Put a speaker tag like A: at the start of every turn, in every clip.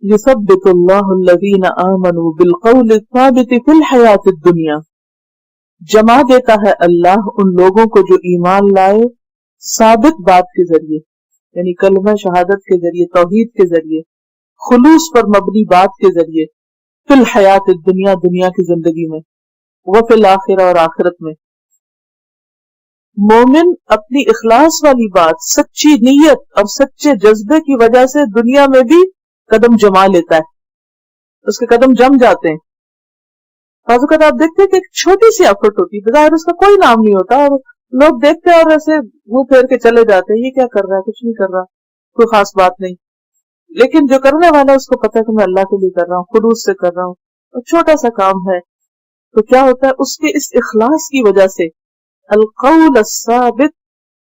A: युसब्बितु अल्लाहु अल्लज़ीना आमनू बिलक़ौलि साबिति फिल हयातिद दुनिया, जमा देता है अल्लाह उन लोगों को जो ईमान लाए साबित बात के जरिए, यानी कलमा शहादत के जरिए, तौहीद के जरिए, खुलूस पर मबनी बात के जरिए, फिल हयातिद दुनिया, दुनिया की जिंदगी में, व फिल आखिरा, और आखिरत में। मोमिन अपनी इखलास वाली बात, सच्ची नीयत और सच्चे जज्बे की वजह से दुनिया में भी कदम जमा लेता है, उसके कदम जम जाते हैं। बाज़ आप देखते हैं कि एक छोटी सी एफर्ट होती है, बजाय उसका कोई नाम नहीं होता, और लोग देखते हैं और ऐसे मुंह फेर के चले जाते हैं, ये क्या कर रहा है, कुछ नहीं कर रहा, कोई खास बात नहीं। लेकिन जो करने वाला है उसको पता है कि मैं अल्लाह के लिए कर रहा हूँ, खुलूस से कर रहा हूँ, और छोटा सा काम है, तो क्या होता है, उसके इस इखलास की वजह से अलकौल साबित,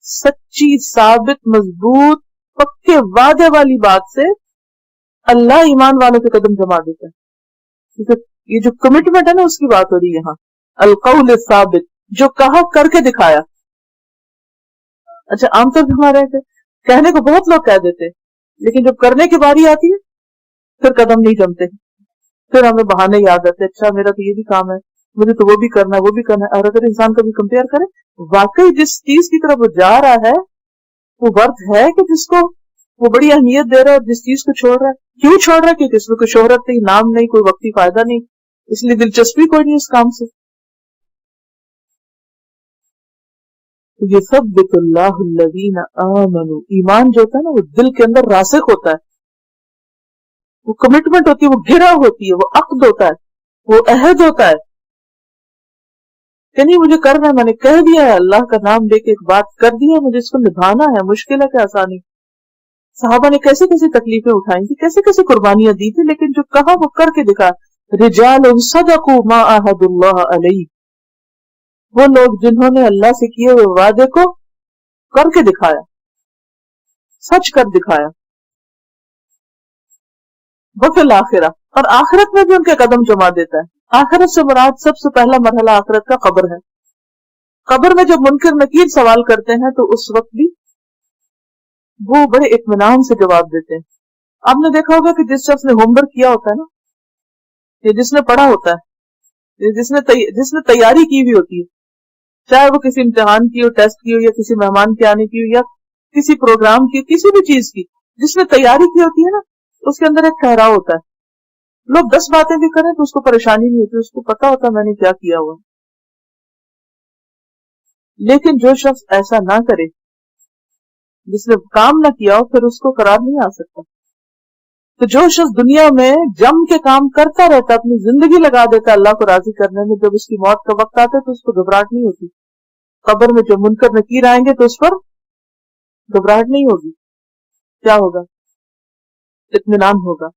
A: सच्ची साबित मजबूत पक्के वादे वाली बात से अल्लाह ईमान वालों के कदम जमा देता है। क्योंकि ये जो कमिटमेंट है ना, उसकी बात हो रही है यहाँ, अलकौल साबित, जो कहा करके दिखाया। अच्छा, आमतौर पर हमारे कहने को बहुत लोग कह देते हैं, लेकिन जब करने की बारी आती है फिर कदम नहीं जमते, फिर हमें बहाने याद आते, अच्छा मेरा तो ये भी काम है, मुझे तो वो भी करना है, वो भी करना है। और अगर इंसान कभी कंपेयर करे, वाकई जिस चीज की तरफ वो जा रहा है वो वर्थ है कि जिसको वो बड़ी अहमियत दे रहा है, और जिस चीज को छोड़ रहा है, क्यों छोड़ रहा है? क्योंकि इसमें कोई शोहरत नहीं, नाम नहीं, कोई वक्ती फायदा नहीं, इसलिए दिलचस्पी कोई नहीं उस काम से। ये सब बितुल्लाहुल्लज़ीना आमनू, ईमान जो होता है ना, वो दिल के अंदर रासिख होता है, वो कमिटमेंट होती है, वो गिरा होती है, वो अक्द होता है, वो अहद होता है कि नहीं मुझे करना है, मैंने कह दिया है, अल्लाह का नाम लेके एक बात कर दी है, मुझे इसको निभाना है, मुश्किल है कि आसानी। सहाबा ने कैसे कैसे तकलीफें उठाई थी, कैसे कैसे कुर्बानियां दी थी, लेकिन जो कहा वो करके दिखा। रिजालुन सदकू मा अहदुल्लाह अलैहि, वो लोग जिन्होंने अल्लाह से किए हुए वादे को करके दिखाया, सच कर दिखाया। वफिल आखिरा, और आखिरत में भी उनके कदम जमा देता है। आखिरत से मुराद सबसे पहला मरहला आखिरत का कब्र है। कब्र में जब मुनकर नकीर सवाल करते हैं तो उस वक्त भी वो बड़े इत्मीनान से जवाब देते हैं। आपने देखा होगा कि जिस शख्स ने होमवर्क किया होता है ना, या जिसने पढ़ा होता है, या जिसने तैयारी की हुई होती है, चाहे वो किसी इम्तिहान की हो, टेस्ट की हो, या किसी मेहमान के आने की हो, या किसी प्रोग्राम की, किसी भी चीज की, जिसने तैयारी की होती है ना, उसके अंदर एक ठहराव होता है। लोग 10 बातें भी करें तो उसको परेशानी नहीं होती, उसको पता होता है मैंने क्या किया हुआ। लेकिन जो शख्स ऐसा ना करे, जिसने काम ना किया हो, फिर उसको करार नहीं आ सकता। तो जो शख्स दुनिया में जम के काम करता रहता, अपनी जिंदगी लगा देता अल्लाह को राजी करने में, जब उसकी मौत का वक्त आता है तो उसको घबराहट नहीं होती। कब्र में जब मुनकर नकीर आएंगे तो उस पर घबराहट नहीं होगी, क्या होगा? इत्मीनान होगा।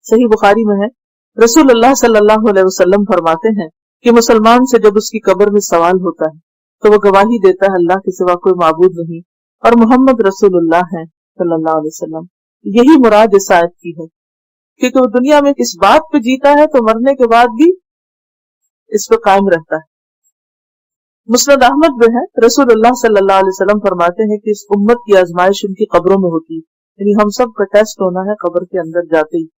A: सही बुखारी में है, रसूलुल्लाह सल्लल्लाहु अलैहि वसल्लम फरमाते हैं कि मुसलमान से जब उसकी कब्र में सवाल होता है तो वो गवाही देता है अल्लाह के सिवा कोई माबूद नहीं और मोहम्मद रसूलुल्लाह है सल्लल्लाहु अलैहि वसल्लम। यही मुराद इस आयत की है, क्योंकि वो दुनिया में इस बात पे जीता है तो मरने के बाद भी इस पे कायम रहता है। मुस्नद अहमद में है, रसूलुल्लाह सल्लल्लाहु अलैहि वसल्लम फरमाते हैं कि इस उम्मत की आजमाइश उनकी कब्रों में होती है, यानी हम सब का टेस्ट होना है कब्र के अंदर जाते ही।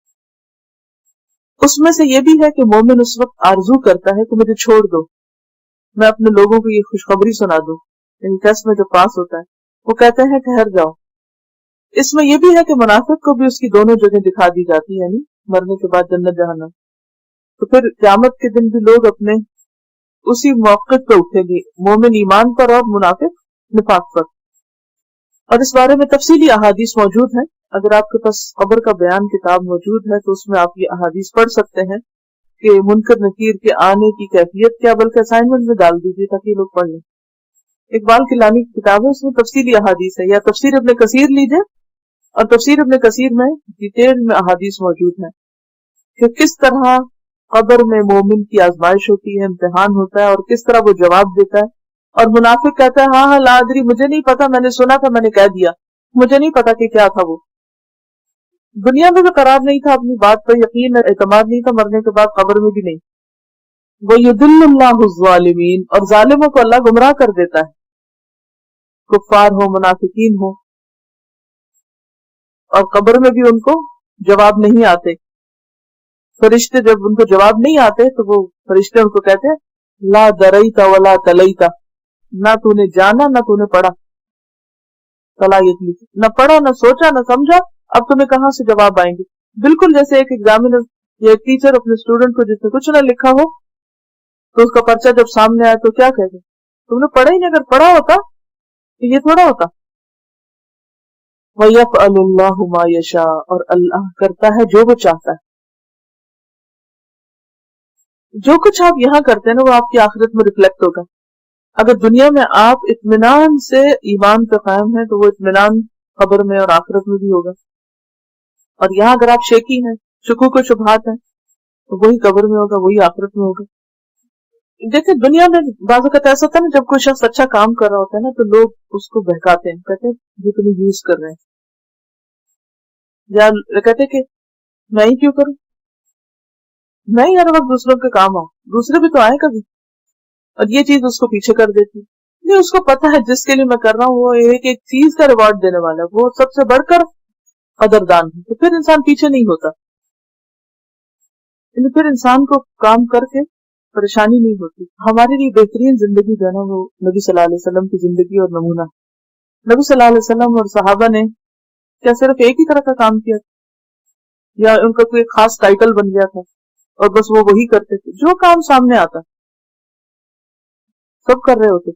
A: उसमें से ये भी है कि मोमिन उस वक्त आरजू करता है कि मुझे छोड़ दो, मैं अपने लोगों को ये खुशखबरी सुना दूं। यानी टेस्ट में जो पास होता है वो कहते हैं ठहर जाओ। इसमें यह भी है कि मुनाफिक को भी उसकी दोनों जगह दिखा दी जाती है, यानी मरने के बाद जन्नत जहन्नम। तो फिर क़यामत के दिन भी लोग अपने उसी मौक़िफ़ पे उठेंगे, मोमिन ईमान पर और मुनाफिक निफाक पर। और इस बारे में तफसीली अहादीस मौजूद है। अगर आपके पास कब्र का बयान किताब मौजूद है तो उसमें आप ये अहादीस पढ़ सकते हैं कि मुनकर नकीर के आने की कैफियत क्या, बल्कि असाइनमेंट में डाल दीजिए ताकि लोग पढ़ लें। इकबाल किलानी की किताब है, उसमें तफसीली अहादीस है, या तफसीर इब्न कसीर लीजिए, और तफसीर इब्न कसीर में डिटेल में अहादीस मौजूद है कि किस तरह कब्र में मोमिन की आजमाइश होती है, इम्तिहान होता है, और किस तरह वो जवाब देता है। और मुनाफिक कहता है हाँ ला अदरी, मुझे नहीं पता, मैंने सुना था, मैंने कह दिया, मुझे नहीं पता कि क्या था वो। दुनिया में भी करार नहीं था, अपनी बात पर यकीन एतमाद नहीं था, मरने के बाद कब्र में भी नहीं। वो युदिल्लुल्लाहु ज़ालिमीन, और जालिमों को अल्लाह गुमराह कर देता है, कुफ्फार हो, मुनाफिकीन हो, और कब्र में भी उनको جواب نہیں آتے. فرشتے جب ان کو جواب نہیں آتے تو وہ فرشتے ان کو کہتے ہیں لا دریتا ولا تلیتا, نہ تو نے جانا نہ تو نے پڑھا. صلاحیت نہیں, نہ پڑھا نہ سوچا نہ سمجھا, اب تمہیں کہاں سے جواب آئیں گے. بالکل جیسے ایک ایگزامینر یا ایک ٹیچر اپنے اسٹوڈنٹ کو جس نے کچھ نہ لکھا ہو تو اس کا پرچہ جب سامنے آئے تو کیا کہتے ہیں, تم نے پڑھا ہی نہیں, اگر پڑھا ہوتا تو یہ تھوڑا ہوتا. وَيَفْعَلُ اللَّهُ مَا يَشَاءُ, اور اللہ کرتا ہے جو وہ چاہتا ہے. جو کچھ آپ یہاں کرتے ہیں نا وہ آپ کی آخرت میں ریفلیکٹ ہوگا. اگر دنیا میں آپ اطمینان سے ایمان پہ قائم ہیں تو وہ اطمینان قبر میں اور آخرت میں بھی ہوگا. اور یہاں اگر آپ شیکی ہیں, شکوک و شبہات ہیں, تو وہی قبر میں ہوگا, وہی آخرت میں ہوگا. دیکھیں دنیا میں بعض اوقات ایسا ہوتا ہے نا, جب کوئی شخص اچھا کام کر رہا ہوتا ہے نا تو لوگ اس کو بہکاتے ہیں, کہتے ہیں یہ تمہیں یوز کر رہے ہیں, یا کہتے ہیں کہ میں ہی کیوں کروں, میں ہی ہر وقت دوسروں کے کام آؤں, دوسرے بھی تو آئے کبھی. اور یہ چیز اس کو پیچھے کر دیتی. نہیں, اس کو پتا ہے جس کے لیے میں کر رہا ہوں وہ ایک چیز کا ریوارڈ دینے والا ہے, وہ سب سے بڑھ کر قدردان ہے, تو پھر انسان پیچھے نہیں ہوتا. پھر انسان کو کام کر کے پریشانی نہیں ہوتی. ہمارے لیے بہترین زندگی جو ہے نا وہ نبی صلی اللہ علیہ وسلم کی زندگی اور نمونہ. نبی صلی اللہ علیہ وسلم اور صحابہ نے کیا صرف ایک ہی طرح کا کام کیا تھا, یا ان کا کوئی خاص ٹائٹل بن گیا تھا اور بس وہ وہی کرتے تھے؟ جو کام سامنے آتا سب کر رہے ہوتے.